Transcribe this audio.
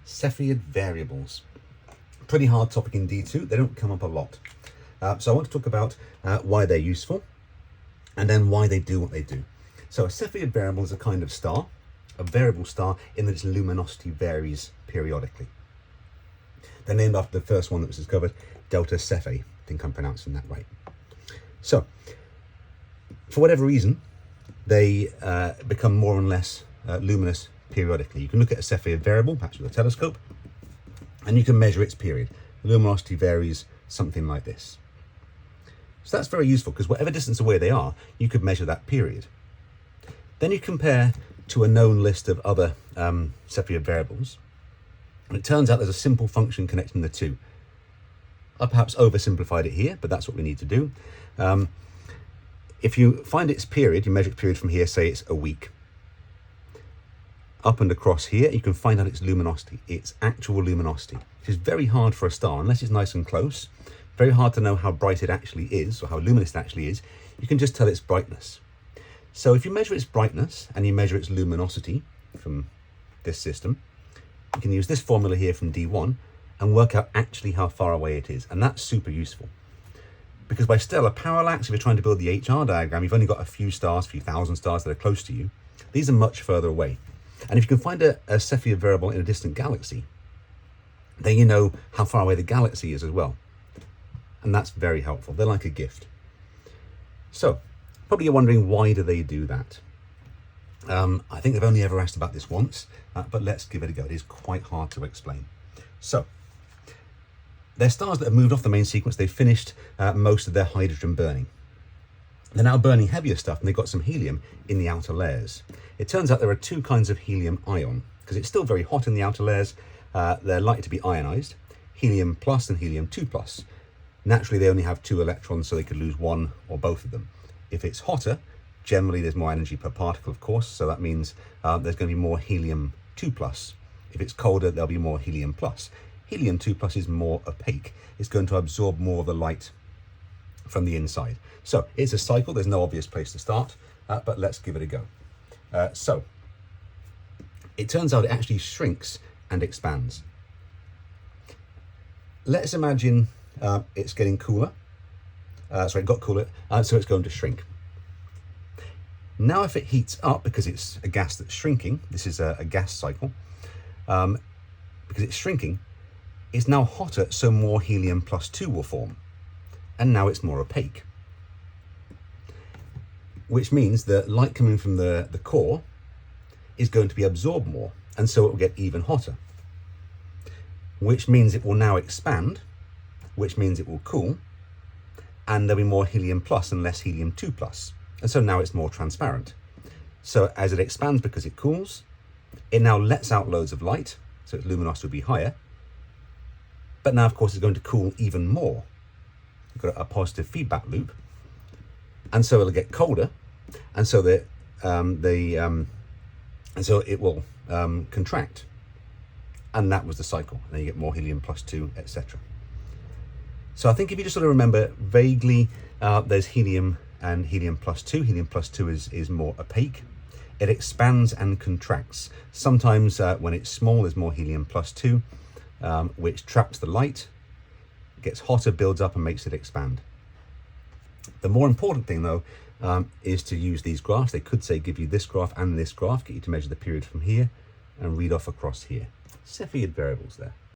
Cepheid variables. Pretty hard topic indeed too. They don't come up a lot. So I want to talk about why they're useful and then why they do what they do. So a Cepheid variable is a kind of star, a variable star in that its luminosity varies periodically. They're named after the first one that was discovered, Delta Cephei. I think I'm pronouncing that right. So, for whatever reason, they become more and less luminous periodically. You can look at a Cepheid variable, perhaps with a telescope, and you can measure its period. The luminosity varies something like this. So that's very useful because whatever distance away they are, you could measure that period. Then you compare to a known list of other Cepheid variables, and it turns out there's a simple function connecting the two. I perhaps oversimplified it here, but that's what we need to do. If you find its period, you measure its period from here, say it's a week. Up and across here, you can find out its luminosity, its actual luminosity, which is very hard for a star, unless it's nice and close. Very hard to know how bright it actually is, or how luminous it actually is. You can just tell its brightness. So if you measure its brightness, and you measure its luminosity from this system, you can use this formula here from D1, and work out actually how far away it is. And that's super useful. Because by stellar parallax, if you're trying to build the HR diagram, you've only got a few stars, a few thousand stars that are close to you. These are much further away. And if you can find a Cepheid variable in a distant galaxy, then you know how far away the galaxy is as well. And that's very helpful. They're like a gift. So, probably you're wondering, why do they do that? I think they've only ever asked about this once, but let's give it a go. It is quite hard to explain. So, they're stars that have moved off the main sequence. They've finished most of their hydrogen burning. They're now burning heavier stuff, and they've got some helium in the outer layers. It turns out there are two kinds of helium ion, because it's still very hot in the outer layers. They're likely to be ionized, helium plus and helium 2 plus. Naturally, they only have 2 electrons, so they could lose one or both of them. If it's hotter, generally there's more energy per particle, of course, so that means there's going to be more helium 2 plus. If it's colder, there'll be more helium plus. Helium 2 plus is more opaque. It's going to absorb more of the light from the inside. So it's a cycle. There's no obvious place to start, but let's give it a go. So it turns out it actually shrinks and expands. Let's imagine it's getting cooler. Sorry, it got cooler, so it's going to shrink. Now if it heats up, because it's a gas that's shrinking, this is a gas cycle, because it's shrinking, it's now hotter, so more helium plus 2 will form. And now it's more opaque. Which means that light coming from the core is going to be absorbed more, and so it will get even hotter. Which means it will now expand, which means it will cool, and there'll be more helium plus and less helium 2 plus. And so now it's more transparent. So as it expands because it cools, it now lets out loads of light, so its luminosity will be higher. But now, of course, it's going to cool even more. You've got a positive feedback loop. And so it'll get colder, and so it will contract. And that was the cycle. And then you get more helium plus 2, etc. So I think if you just sort of remember vaguely, there's helium and helium plus 2. Helium plus 2 is more opaque. It expands and contracts. Sometimes when it's small, there's more helium plus 2, which traps the light, gets hotter, builds up, and makes it expand. The more important thing, though, is to use these graphs. They could say give you this graph and this graph, get you to measure the period from here and read off across here. Cepheid variables there.